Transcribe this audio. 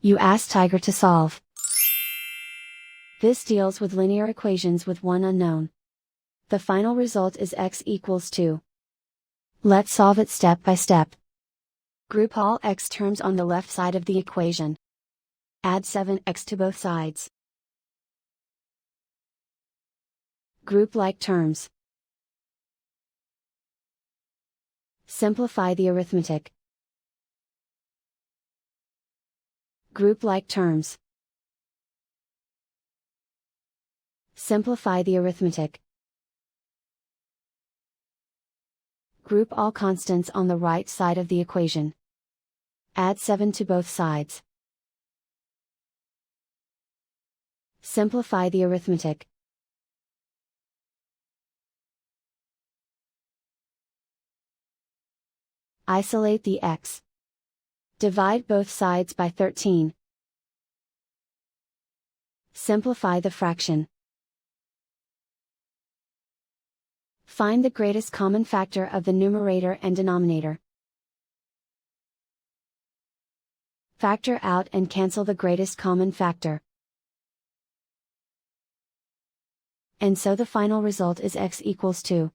You ask Tiger to solve. This deals with linear equations with one unknown. The final result is x equals 2. Let's solve it step by step. Group all x terms on the left side of the equation. Add 7x to both sides. Group like terms. Simplify the arithmetic. Group like terms. Simplify the arithmetic. Group all constants on the right side of the equation. Add 7 to both sides. Simplify the arithmetic. Isolate the x. Divide both sides by 13. Simplify the fraction. Find the greatest common factor of the numerator and denominator. Factor out and cancel the greatest common factor. And so the final result is x equals 2.